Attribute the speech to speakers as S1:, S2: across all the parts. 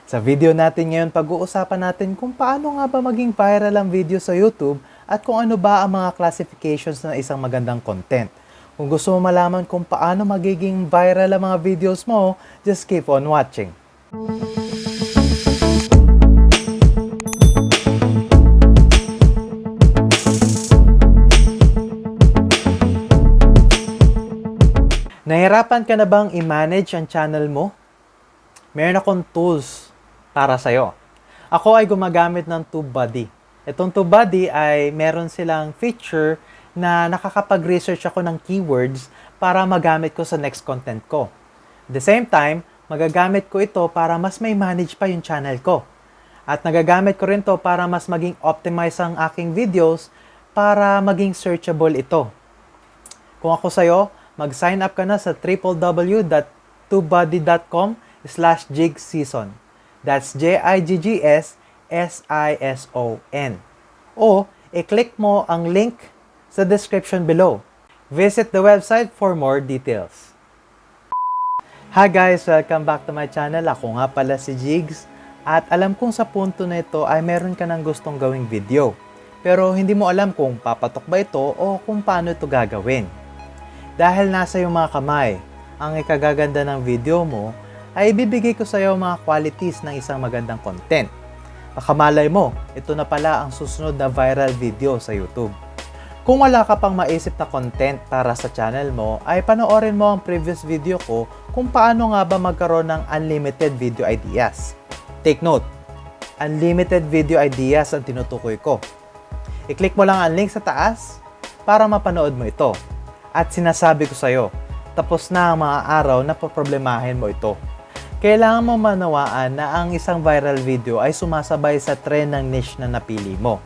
S1: Sa video natin ngayon, pag-uusapan natin kung paano nga ba maging viral ang video sa YouTube at kung ano ba ang mga classifications ng isang magandang content. Kung gusto mo malaman kung paano magiging viral ang mga videos mo, just keep on watching. Nahirapan ka na bang i-manage ang channel mo? Meron akong tools para sa'yo. Ako ay gumagamit ng TubeBuddy. Itong TubeBuddy ay meron silang feature na nakakapag-research ako ng keywords para magamit ko sa next content ko. At the same time, magagamit ko ito para mas may manage pa yung channel ko. At nagagamit ko rin to para mas maging optimize ang aking videos para maging searchable ito. Kung ako sa'yo, mag-sign up ka na sa www.tubebuddy.com/jigseason. That's JIGGSSISON. O, i-click mo ang link sa description below. Visit the website for more details. Hi guys! Welcome back to my channel. Ako nga pala si Jigs. At alam kong sa punto na ito ay meron ka ng gustong gawing video. Pero hindi mo alam kung papatok ba ito o kung paano ito gagawin. Dahil nasa iyong mga kamay, ang ikagaganda ng video mo, ay ibibigay ko sa iyo mga qualities ng isang magandang content. Baka malay mo, ito na pala ang susunod na viral video sa YouTube. Kung wala ka pang maisip na content para sa channel mo, ay panoorin mo ang previous video ko kung paano nga ba magkaroon ng unlimited video ideas. Take note, unlimited video ideas ang tinutukoy ko. I-click mo lang ang link sa taas para mapanood mo ito. At sinasabi ko sa iyo, tapos na ang mga araw na poproblemahin mo ito. Kailangan mo manawaan na ang isang viral video ay sumasabay sa trend ng niche na napili mo.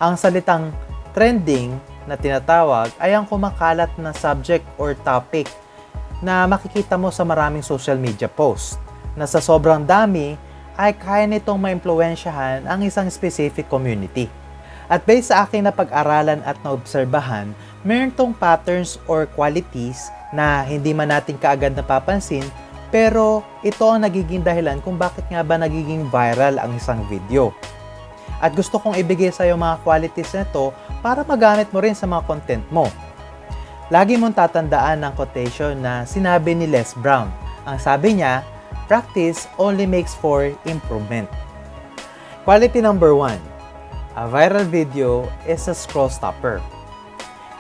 S1: Ang salitang trending na tinatawag ay ang kumakalat na subject or topic na makikita mo sa maraming social media posts na sa sobrang dami ay kaya nitong maimpluwensyahan ang isang specific community. At based sa aking napag-aralan at naobserbahan, meron tong patterns or qualities na hindi man natin kaagad napapansin, pero ito ang nagiging dahilan kung bakit nga ba nagiging viral ang isang video. At gusto kong ibigay sa iyo mga qualities nito para magamit mo rin sa mga content mo. Lagi mong tatandaan ang quotation na sinabi ni Les Brown. Ang sabi niya, practice only makes for improvement. Quality number 1. A viral video is a scroll stopper.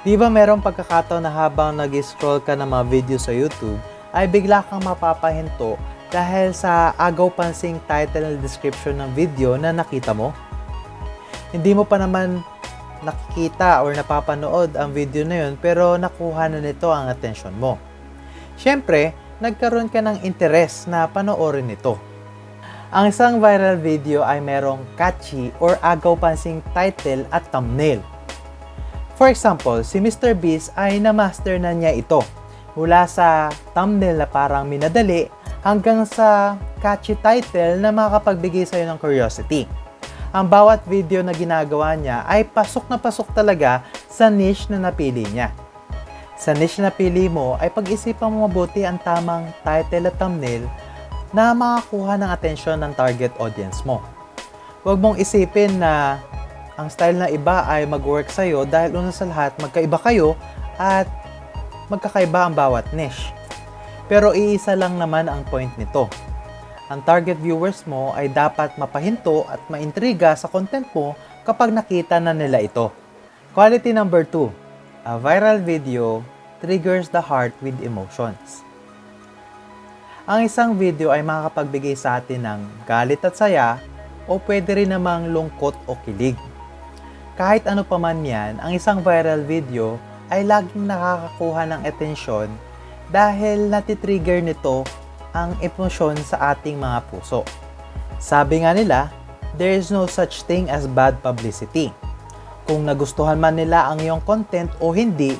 S1: Di ba merong pagkakataon na habang nag-scroll ka ng mga video sa YouTube, ay bigla kang mapapahinto dahil sa agaw-pansing title and description ng video na nakita mo? Hindi mo pa naman nakikita or napapanood ang video na yun pero nakuha na nito ang atensyon mo. Siyempre, nagkaroon ka ng interes na panoorin ito. Ang isang viral video ay merong catchy or agaw-pansing title at thumbnail. For example, si Mr. Beast ay na-master na niya ito. Mula sa thumbnail na parang minadali hanggang sa catchy title na makakapagbigay sa'yo ng curiosity. Ang bawat video na ginagawa niya ay pasok na pasok talaga sa niche na napili niya. Sa niche na napili mo ay pag-isipan mo mabuti ang tamang title at thumbnail na makakuha ng atensyon ng target audience mo. Huwag mong isipin na ang style na iba ay mag-work sa'yo dahil una sa lahat magkaiba kayo at magkakaiba ang bawat niche. Pero iisa lang naman ang point nito. Ang target viewers mo ay dapat mapahinto at maintriga sa content mo kapag nakita na nila ito. Quality number 2. A viral video triggers the heart with emotions. Ang isang video ay makakapagbigay sa atin ng galit at saya o pwede rin namang lungkot o kilig. Kahit ano pa man yan, ang isang viral video ay laging nakakakuha ng atensyon dahil natitrigger nito ang emosyon sa ating mga puso. Sabi nga nila, there is no such thing as bad publicity. Kung nagustuhan man nila ang iyong content o hindi,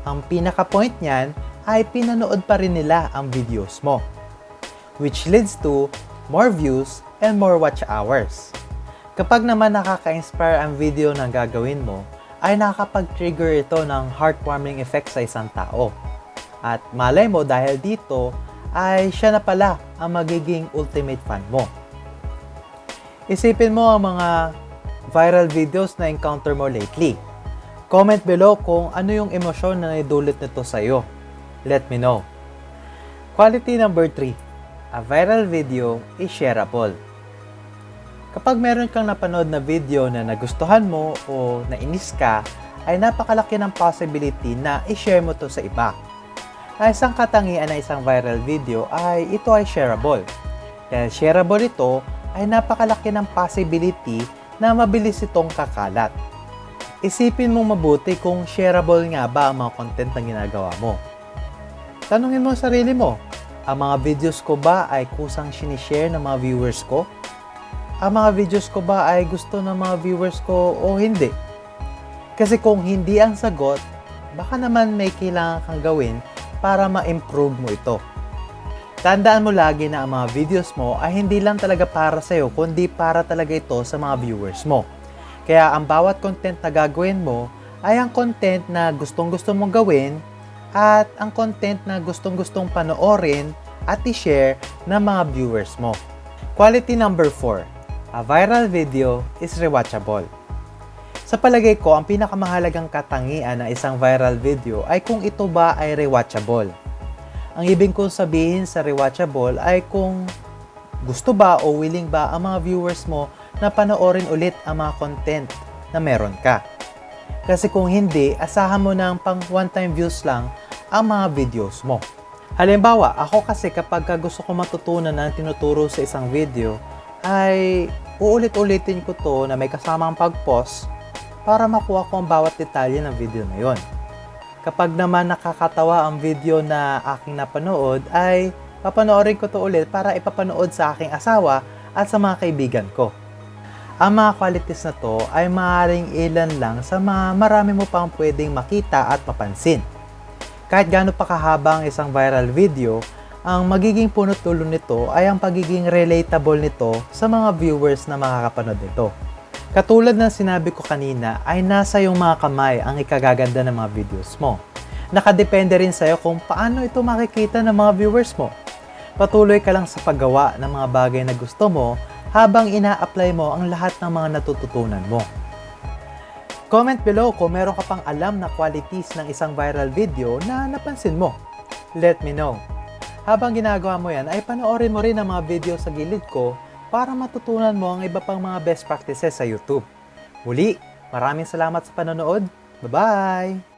S1: ang pinaka-point niyan ay pinanood pa rin nila ang videos mo, which leads to more views and more watch hours. Kapag naman nakaka-inspire ang video na gagawin mo, ay nakakapag-trigger ito ng heartwarming effect sa isang tao. At malay mo dahil dito ay siya na pala ang magiging ultimate fan mo. Isipin mo ang mga viral videos na encounter mo lately. Comment below kung ano yung emosyon na naidulot nito sa'yo. Let me know. Quality number 3. A viral video is shareable. Kapag meron kang napanood na video na nagustuhan mo o nainis ka, ay napakalaki ng possibility na i-share mo to sa iba. Ang isang katangian na isang viral video ay ito ay shareable. Dahil shareable ito, ay napakalaki ng possibility na mabilis itong kakalat. Isipin mong mabuti kung shareable nga ba ang mga content na ginagawa mo. Tanungin mo sa sarili mo, ang mga videos ko ba ay kusang sinishare ng mga viewers ko? Ang mga videos ko ba ay gusto ng mga viewers ko o hindi? Kasi kung hindi ang sagot, baka naman may kailangan kang gawin para ma-improve mo ito. Tandaan mo lagi na ang mga videos mo ay hindi lang talaga para sa'yo, kundi para talaga ito sa mga viewers mo. Kaya ang bawat content na gagawin mo ay ang content na gustong-gusto mong gawin at ang content na gustong-gustong panoorin at i-share ng mga viewers mo. Quality number 4. A viral video is rewatchable. Sa palagay ko, ang pinakamahalagang katangian ng isang viral video ay kung ito ba ay rewatchable. Ang ibig kong sabihin sa rewatchable ay kung gusto ba o willing ba ang mga viewers mo na panoorin ulit ang mga content na meron ka. Kasi kung hindi, asahan mo ng pang one-time views lang ang mga videos mo. Halimbawa, ako kasi kapag gusto ko matutunan ng tinuturo sa isang video, ay uulit-ulitin ko to na may kasamang pag-pause para makuha ko ang bawat detalye ng video na yon. Kapag naman nakakatawa ang video na aking napanood, ay papanoorin ko to ulit para ipapanood sa aking asawa at sa mga kaibigan ko. Ang mga qualities na to ay maaaring ilan lang sa mga marami mo pang pwedeng makita at mapansin. Kahit gaano pa kahaba ang isang viral video, ang magiging punot dulo nito ay ang pagiging relatable nito sa mga viewers na makakapanood nito. Katulad ng sinabi ko kanina, ay nasa iyong mga kamay ang ikagaganda ng mga videos mo. Nakadepende rin sa'yo kung paano ito makikita ng mga viewers mo. Patuloy ka lang sa paggawa ng mga bagay na gusto mo habang ina-apply mo ang lahat ng mga natututunan mo. Comment below kung meron ka pang alam na qualities ng isang viral video na napansin mo. Let me know. Habang ginagawa mo yan, ay panoorin mo rin ang mga video sa gilid ko para matutunan mo ang iba pang mga best practices sa YouTube. Muli, maraming salamat sa panonood. Bye-bye!